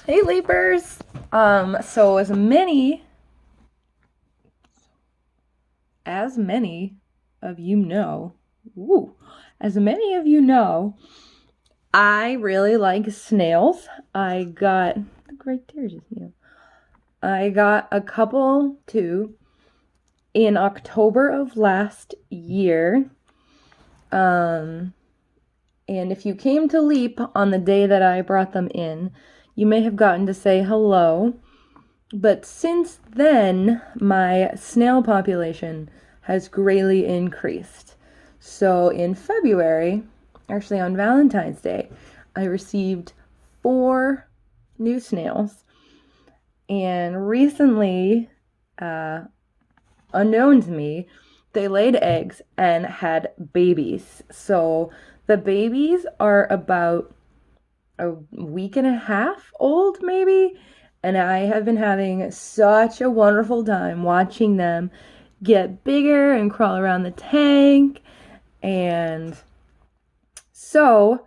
Hey Leapers! So as many of you know, woo, as many of you know, I really like snails. Look right there's a snail. I got a couple too in October of last year. Um, and if you came to Leap on the day that I brought them in, you may have gotten to say hello. But since then, my snail population has greatly increased. So in February, actually on Valentine's Day, I received 4 new snails. And recently, uh, unknown to me, they laid eggs and had babies. So the babies are about a week and a half old, maybe. And I have been having such a wonderful time watching them get bigger and crawl around the tank. And so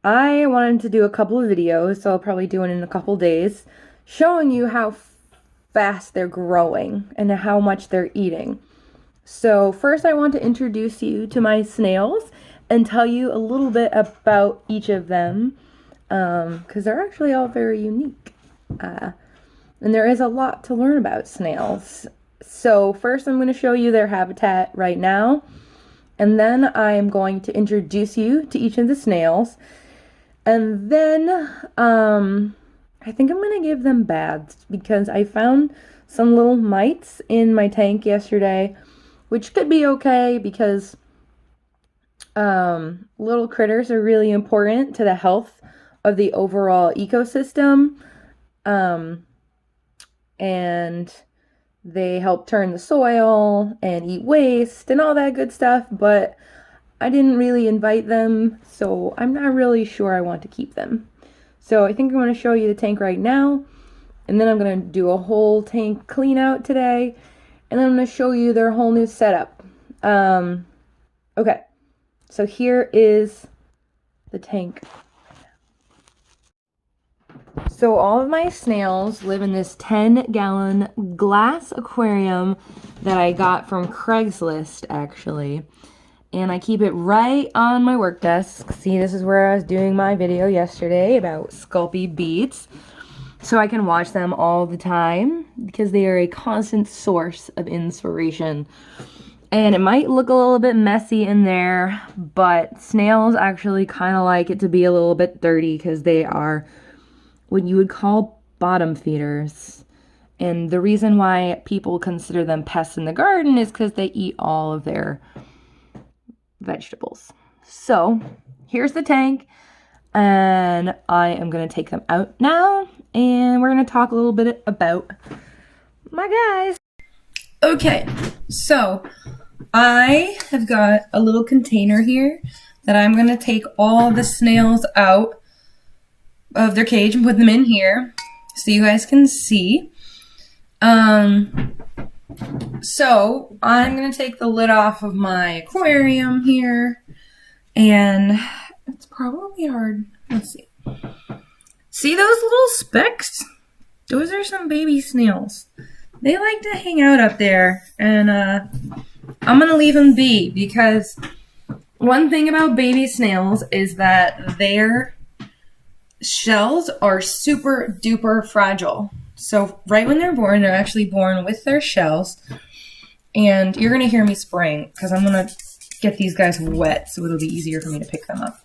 I wanted to do a couple of videos, so I'll probably do it in a couple days, showing you how fast they're growing and how much they're eating. So first I want to introduce you to my snails and tell you a little bit about each of them, because they're actually all very unique. And there is a lot to learn about snails. So first I'm going to show you their habitat right now, and then I am going to introduce you to each of the snails, and then I think I'm going to give them baths because I found some little mites in my tank yesterday, which could be okay because little critters are really important to the health of the overall ecosystem. And they help turn the soil and eat waste and all that good stuff, but I didn't really invite them, so I'm not really sure I want to keep them. So I think I'm going to show you the tank right now, and then I'm going to do a whole tank clean out today, and then I'm going to show you their whole new setup. Okay, so here is the tank. So all of my snails live in this 10-gallon glass aquarium that I got from Craigslist, actually. And I keep it right on my work desk. See, this is where I was doing my video yesterday about Sculpey beets. So I can watch them all the time because they are a constant source of inspiration. And it might look a little bit messy in there, but snails actually kind of like it to be a little bit dirty because they are what you would call bottom feeders. And the reason why people consider them pests in the garden is because they eat all of their vegetables. So here's the tank, and I am going to take them out now, and we're going to talk a little bit about my guys. Okay, so I have got a little container here that I'm going to take all the snails out of their cage and put them in here so you guys can see. So I'm going to take the lid off of my aquarium here, and it's probably hard. Let's see. See those little specks? Those are some baby snails. They like to hang out up there, and I'm going to leave them be because one thing about baby snails is that their shells are super duper fragile. So right when they're born, they're actually born with their shells. And you're going to hear me spraying because I'm going to get these guys wet so it'll be easier for me to pick them up.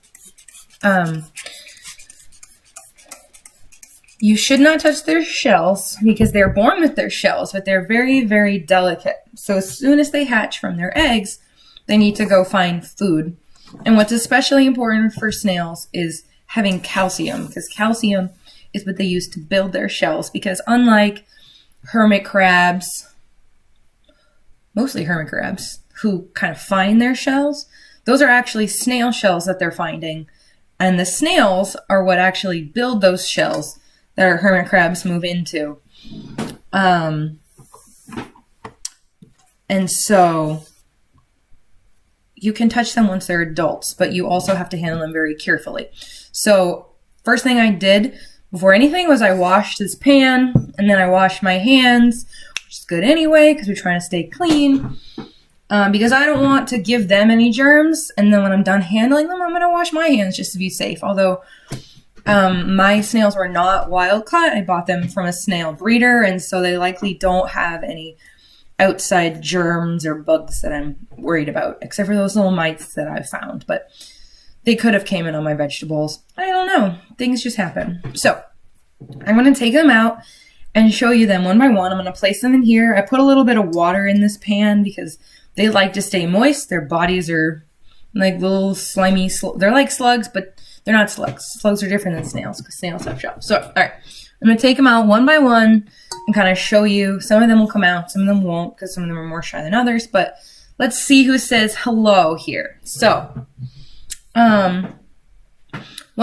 You should not touch their shells because they're born with their shells, but they're very, very delicate. So as soon as they hatch from their eggs, they need to go find food. And what's especially important for snails is having calcium, because calcium is what they use to build their shells, because unlike hermit crabs, mostly hermit crabs, who kind of find their shells, those are actually snail shells that they're finding. And the snails are what actually build those shells that our hermit crabs move into. And so you can touch them once they're adults, but you also have to handle them very carefully. So first thing I did before anything was I washed this pan, and then I washed my hands, which is good anyway because we're trying to stay clean. Because I don't want to give them any germs, and then when I'm done handling them, I'm going to wash my hands just to be safe. Although my snails were not wild caught. I bought them from a snail breeder, and so they likely don't have any outside germs or bugs that I'm worried about, except for those little mites that I've found. But they could have came in on my vegetables. I don't know. Things just happen. So I'm going to take them out and show you them one by one. I'm going to place them in here. I put a little bit of water in this pan because they like to stay moist. Their bodies are like little slimy, they're like slugs, but they're not slugs. Slugs are different than snails because snails have shells. So, all right, I'm going to take them out one by one and kind of show you. Some of them will come out, some of them won't because some of them are more shy than others, but let's see who says hello here. So, one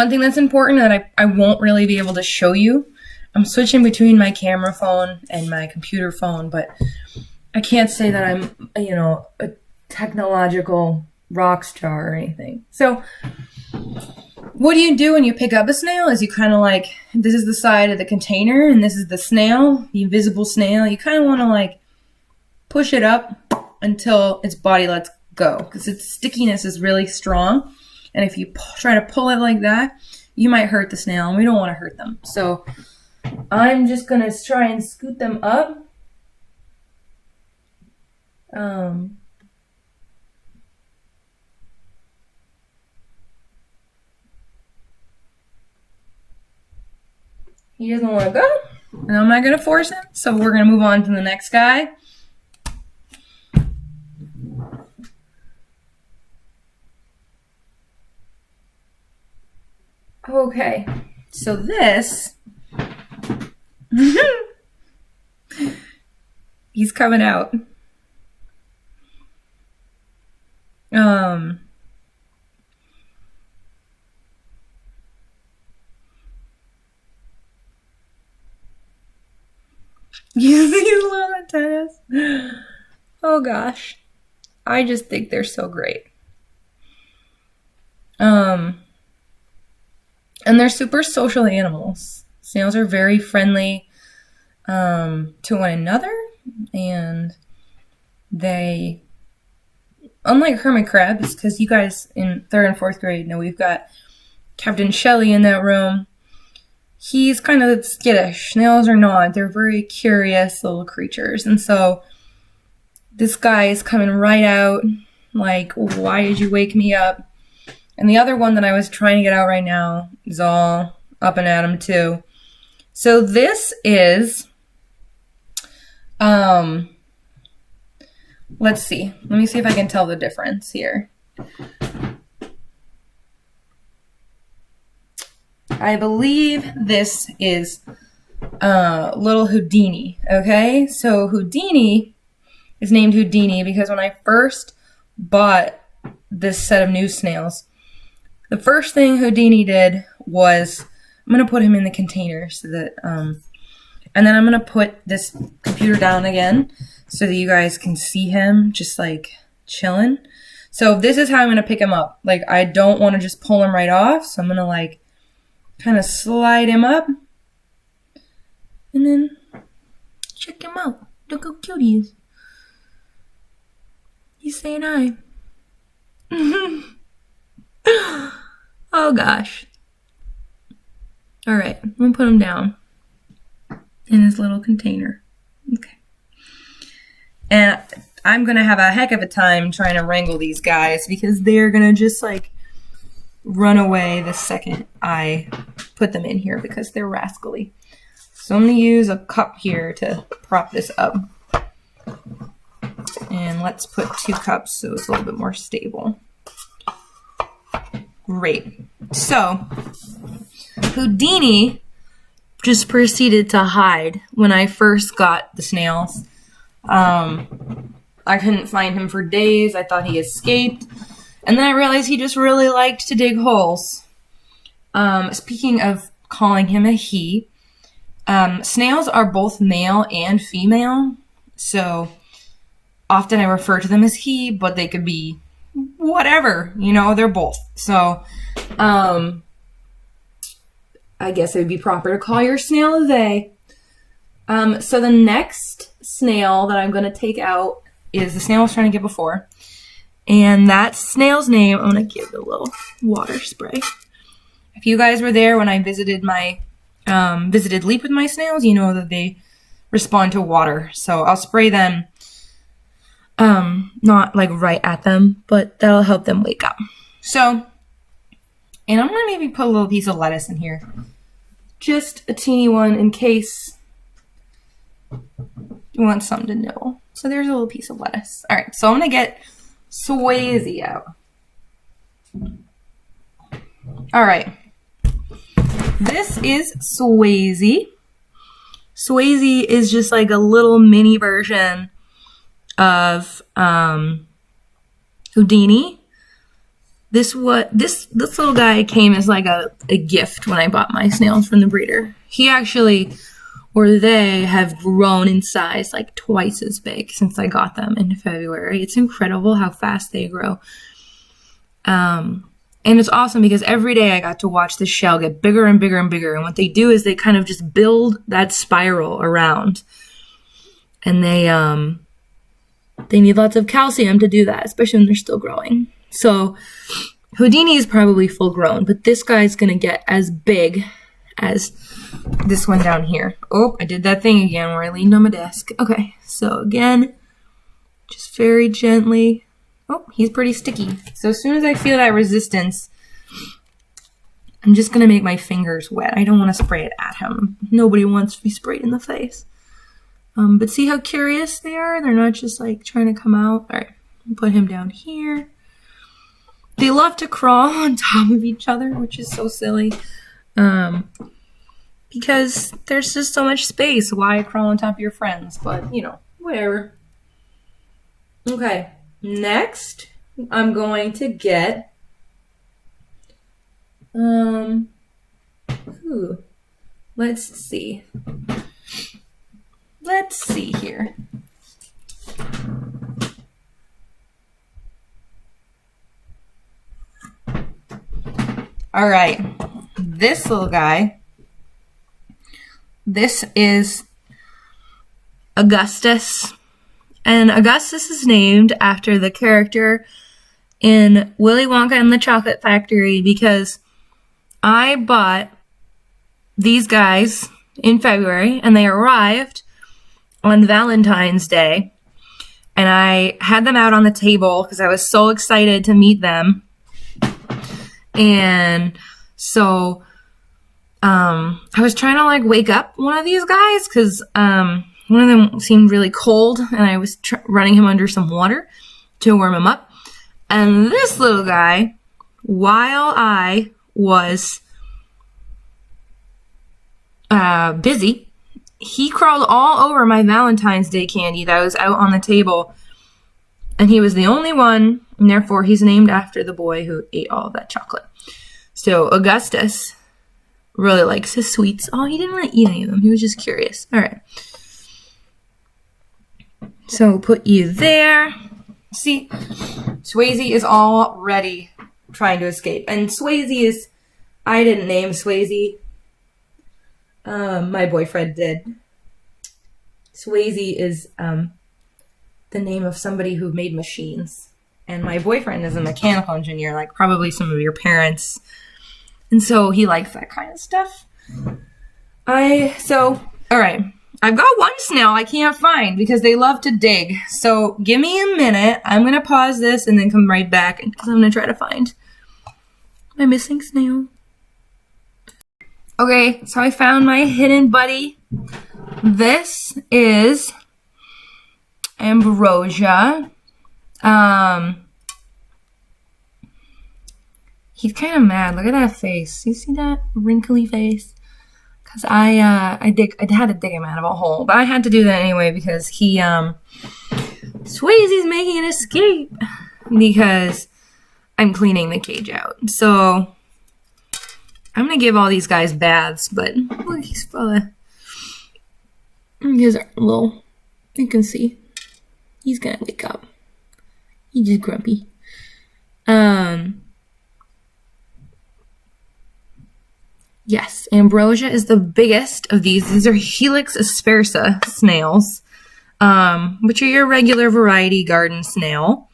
thing that's important that I won't really be able to show you, I'm switching between my camera phone and my computer phone, but I can't say that I'm, a technological rock star or anything. So what do you do when you pick up a snail is you kind of like, this is the side of the container and this is the snail, the invisible snail. You kind of want to like push it up until its body lets go because its stickiness is really strong. And if you try to pull it like that, you might hurt the snail and we don't want to hurt them. So I'm just going to try and scoot them up. He doesn't want to go, and I'm not going to force him, so we're going to move on to the next guy. Okay, so this, he's coming out. You these little antennas. Oh gosh. I just think they're so great. And they're super social animals. Snails are very friendly to one another, and they, unlike hermit crabs, because you guys in 3rd and 4th grade know we've got Captain Shelley in that room. He's kind of skittish. Snails are not. They're very curious little creatures. And so this guy is coming right out like, why did you wake me up? And the other one that I was trying to get out right now is all up and at him too. So this is, let's see. Let me see if I can tell the difference here. I believe this is little Houdini, okay? So Houdini is named Houdini because when I first bought this set of new snails, the first thing Houdini did was, I'm going to put him in the container so that, and then I'm going to put this computer down again so that you guys can see him just like chilling. So this is how I'm going to pick him up. Like, I don't want to just pull him right off, so I'm going to like kind of slide him up and then check him out. Look how cute he is. He's saying hi. Oh gosh. Alright, I'm gonna put him down in his little container. Okay. And I'm gonna have a heck of a time trying to wrangle these guys because they're gonna just like run away the second I put them in here because they're rascally. So I'm going to use a cup here to prop this up. And let's put 2 cups so it's a little bit more stable. Great. So Houdini just proceeded to hide when I first got the snails. I couldn't find him for days. I thought he escaped. And then I realized he just really liked to dig holes. Speaking of calling him a he, snails are both male and female. So often I refer to them as he, but they could be whatever, they're both. So I guess it would be proper to call your snail a they. So the next snail that I'm going to take out is the snail I was trying to get before. And that snail's name, I'm going to give it a little water spray. If you guys were there when I visited Leap with my snails, you know that they respond to water. So I'll spray them, not like right at them, but that'll help them wake up. So, and I'm going to maybe put a little piece of lettuce in here. Just a teeny one in case you want something to nibble. So there's a little piece of lettuce. All right, so I'm going to get Swayze out. All right. This is Swayze. Swayze is just like a little mini version of Houdini. This little guy came as like a gift when I bought my snails from the breeder. He actually, or they have grown in size like twice as big since I got them in February. It's incredible how fast they grow. And it's awesome because every day I got to watch the shell get bigger and bigger and bigger. And what they do is they kind of just build that spiral around. And they need lots of calcium to do that, especially when they're still growing. So Houdini is probably full grown, but this guy's going to get as big as this one down here. Oh, I did that thing again where I leaned on my desk. Okay, so again, just very gently. Oh, he's pretty sticky. So as soon as I feel that resistance, I'm just going to make my fingers wet. I don't want to spray it at him. Nobody wants to be sprayed in the face. But see how curious they are? They're not just like trying to come out. All right, put him down here. They love to crawl on top of each other, which is so silly. Because there's just so much space. Why crawl on top of your friends? But, you know, whatever. Okay. Next, I'm going to get, let's see. Let's see here. All right, this little guy, this is Augustus. And Augustus is named after the character in Willy Wonka and the Chocolate Factory because I bought these guys in February and they arrived on Valentine's Day. And I had them out on the table because I was so excited to meet them. And so I was trying to like wake up one of these guys because one of them seemed really cold, and I was running him under some water to warm him up. And this little guy, while I was busy, he crawled all over my Valentine's Day candy that was out on the table. And he was the only one, and therefore he's named after the boy who ate all of that chocolate. So Augustus really likes his sweets. Oh, he didn't really eat any of them. He was just curious. All right. So put you there. See, Swayze is already trying to escape. And Swayze is, I didn't name Swayze. My boyfriend did. Swayze is the name of somebody who made machines. And my boyfriend is a mechanical engineer, like probably some of your parents. And so he likes that kind of stuff. All right. I've got one snail I can't find because they love to dig. So give me a minute. I'm going to pause this and then come right back because I'm going to try to find my missing snail. Okay, so I found my hidden buddy. This is Ambrosia. He's kind of mad. Look at that face. You see that wrinkly face? Because I had to dig him out of a hole. But I had to do that anyway because Swayze's making an escape because I'm cleaning the cage out. So I'm going to give all these guys baths, but look, he's fella. Here's a little, you can see, he's going to wake up. He's just grumpy. Yes, ambrosia is the biggest of these. These are Helix aspersa snails, which are your regular variety garden snail.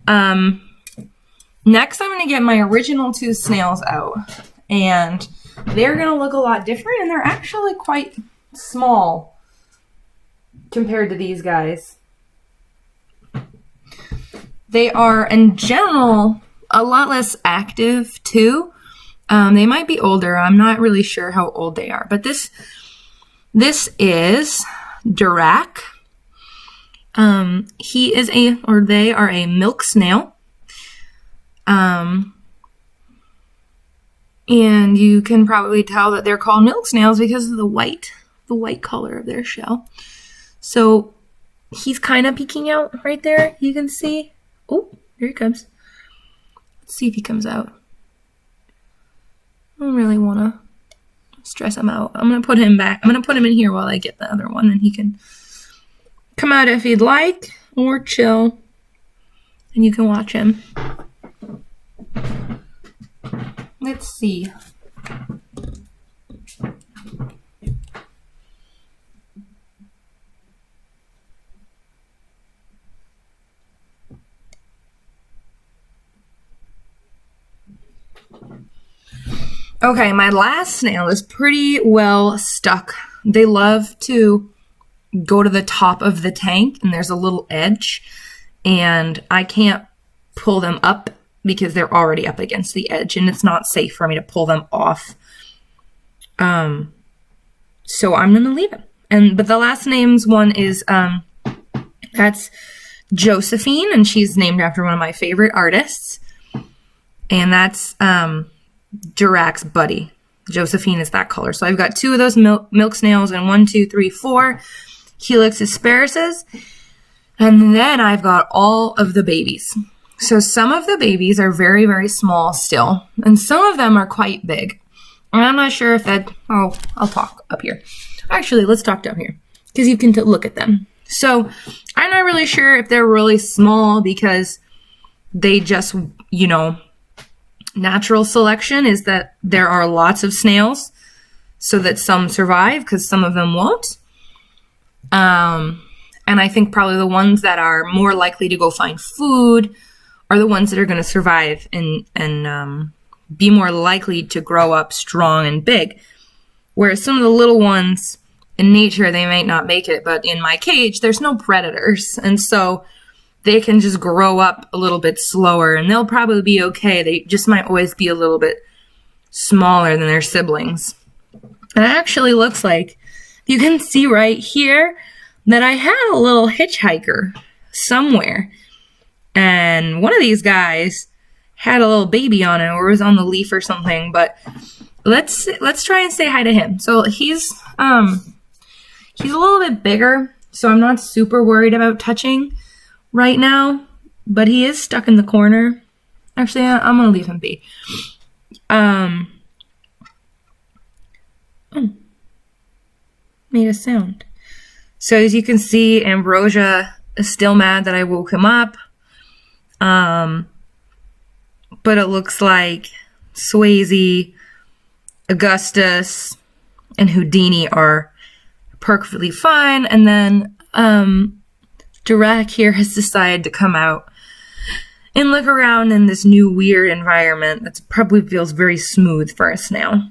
Next, I'm going to get my original 2 snails out, and they're going to look a lot different, and they're actually quite small compared to these guys. They are, in general, a lot less active, too. They might be older. I'm not really sure how old they are, but this is Dirac. They are a milk snail. And you can probably tell that they're called milk snails because of the white color of their shell. So he's kind of peeking out right there. You can see. Oh, here he comes. Let's see if he comes out. I don't really want to stress him out. I'm going to put him back. I'm going to put him in here while I get the other one, and he can come out if he'd like, or chill, and you can watch him. Let's see. Okay, my last snail is pretty well stuck. They love to go to the top of the tank, and there's a little edge, and I can't pull them up because they're already up against the edge, and it's not safe for me to pull them off. So I'm gonna leave it. But the last name's one is that's Josephine, and she's named after one of my favorite artists, and that's Dirac's buddy. Josephine is that color. So I've got 2 of those milk snails, and 1, 2, 3, 4 Helix asperses, and then I've got all of the babies. So some of the babies are very, very small still, and some of them are quite big. And I'm not sure if that... Oh, I'll talk up here. Actually, let's talk down here, because you can look at them. So I'm not really sure if they're really small because they just, natural selection is that there are lots of snails so that some survive because some of them won't. And I think probably the ones that are more likely to go find food are the ones that are going to survive and be more likely to grow up strong and big. Whereas some of the little ones in nature, they might not make it, but in my cage, there's no predators. And so they can just grow up a little bit slower, and they'll probably be okay. They just might always be a little bit smaller than their siblings. And it actually looks like, you can see right here, that I had a little hitchhiker somewhere. And one of these guys had a little baby on it, or was on the leaf or something. But let's try and say hi to him. So he's a little bit bigger, so I'm not super worried about touching right now, but he is stuck in the corner. Actually, I'm gonna leave him be. Made a sound. So as you can see, Ambrosia is still mad that I woke him up. But it looks like Swayze, Augustus, and Houdini are perfectly fine, and then Dirac here has decided to come out and look around in this new weird environment that probably feels very smooth for a snail.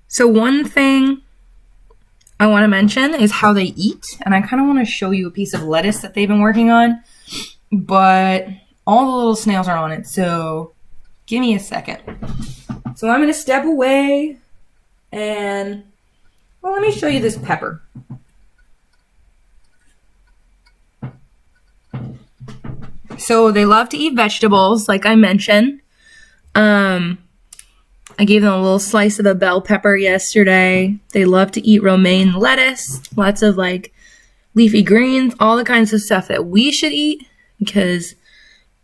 So one thing I want to mention is how they eat, and I kind of want to show you a piece of lettuce that they've been working on, but all the little snails are on it, so give me a second. So I'm going to step away and, well, let me show you this pepper. So they love to eat vegetables, like I mentioned. I gave them a little slice of a bell pepper yesterday. They love to eat romaine lettuce, lots of like leafy greens, all the kinds of stuff that we should eat because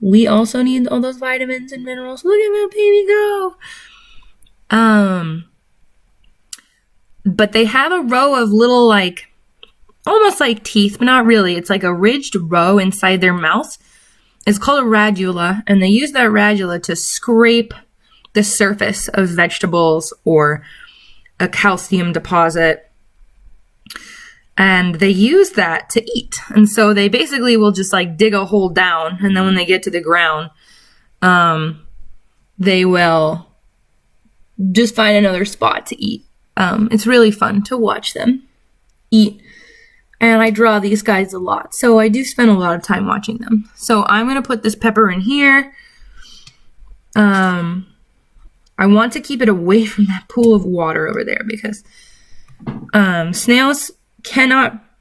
we also need all those vitamins and minerals. Look at that baby go. But they have a row of little like, almost like teeth, but not really. It's like a ridged row inside their mouth. It's called a radula, and they use that radula to scrape the surface of vegetables or a calcium deposit. And they use that to eat. And so they basically will just like dig a hole down. And then when they get to the ground, they will just find another spot to eat. It's really fun to watch them eat. And I draw these guys a lot. So I do spend a lot of time watching them. So I'm going to put this pepper in here. I want to keep it away from that pool of water over there because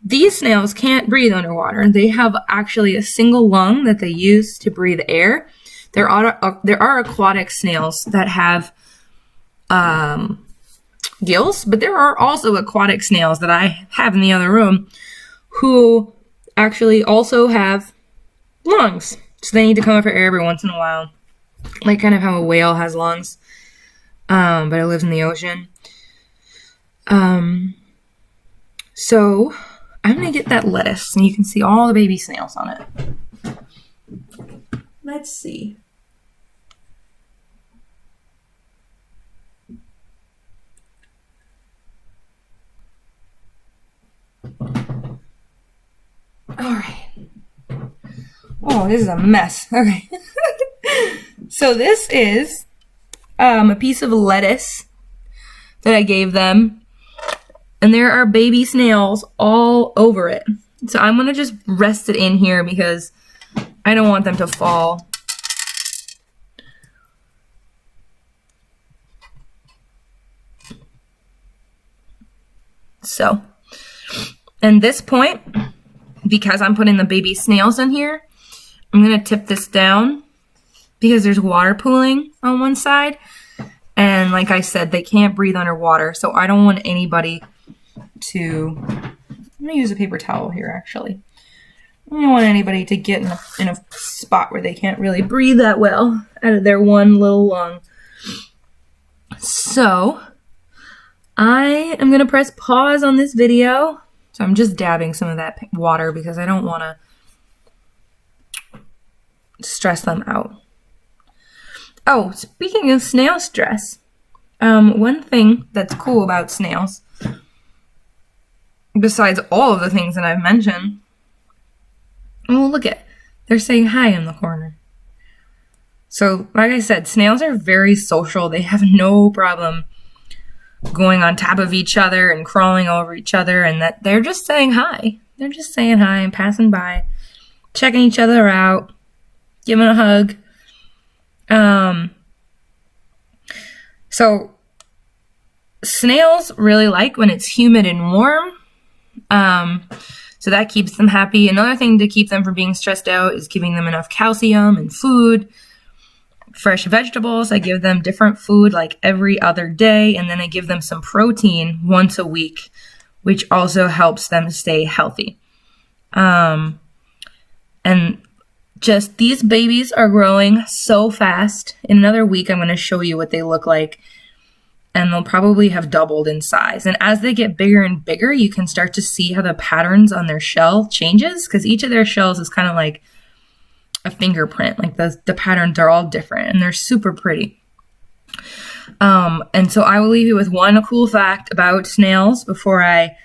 these snails can't breathe underwater. They have actually a single lung that they use to breathe air. There are aquatic snails that have gills, but there are also aquatic snails that I have in the other room who actually also have lungs. So they need to come up for air every once in a while. Like kind of how a whale has lungs, but it lives in the ocean. So I'm going to get that lettuce, and you can see all the baby snails on it. Let's see. All right. Oh, this is a mess. Okay. So this is a piece of lettuce that I gave them. And there are baby snails all over it. So I'm going to just rest it in here because I don't want them to fall. So, at this point, because I'm putting the baby snails in here, I'm going to tip this down because there's water pooling on one side. And like I said, they can't breathe underwater. So I don't want anybody to, I'm going to use a paper towel here actually. I don't want anybody to get in a spot where they can't really breathe that well out of their one little lung. So I am going to press pause on this video. So I'm just dabbing some of that water because I don't want to stress them out. Oh, speaking of snail stress, one thing that's cool about snails, besides all of the things that I've mentioned, oh, look at, they're saying hi in the corner. So, like I said, snails are very social. They have no problem going on top of each other and crawling over each other, and that they're just saying hi. They're just saying hi and passing by, checking each other out, giving a hug. So snails really like when it's humid and warm. So that keeps them happy. Another thing to keep them from being stressed out is giving them enough calcium and food. Fresh vegetables, I give them different food like every other day, and then I give them some protein once a week, which also helps them stay healthy. And just these babies are growing so fast. In another week, I'm going to show you what they look like, and they'll probably have doubled in size. And as they get bigger and bigger, you can start to see how the patterns on their shell changes, because each of their shells is kind of like a fingerprint. Like the patterns are all different, and they're super pretty. And so I will leave you with one cool fact about snails before I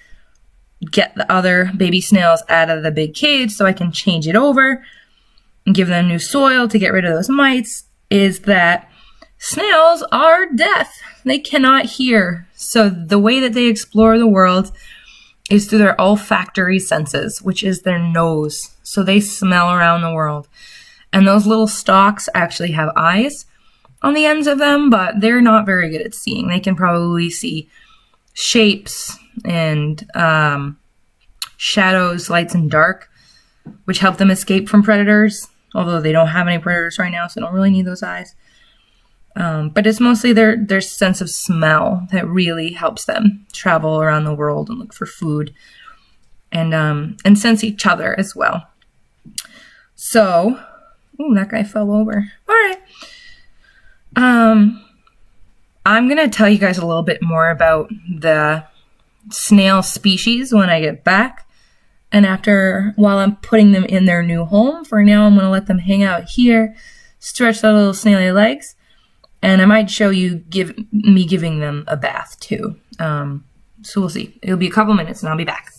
get the other baby snails out of the big cage so I can change it over and give them new soil to get rid of those mites, is that snails are deaf. They cannot hear. So the way that they explore the world is through their olfactory senses, which is their nose. So they smell around the world. And those little stalks actually have eyes on the ends of them, but they're not very good at seeing. They can probably see shapes and shadows, lights and dark, which help them escape from predators, although they don't have any predators right now, so they don't really need those eyes. But it's mostly their sense of smell that really helps them travel around the world and look for food and sense each other as well. So, ooh, that guy fell over. All right. I'm going to tell you guys a little bit more about the snail species when I get back. And while I'm putting them in their new home, for now I'm going to let them hang out here, stretch their little snaily legs. And I might show you me giving them a bath too. So we'll see. It'll be a couple minutes and I'll be back.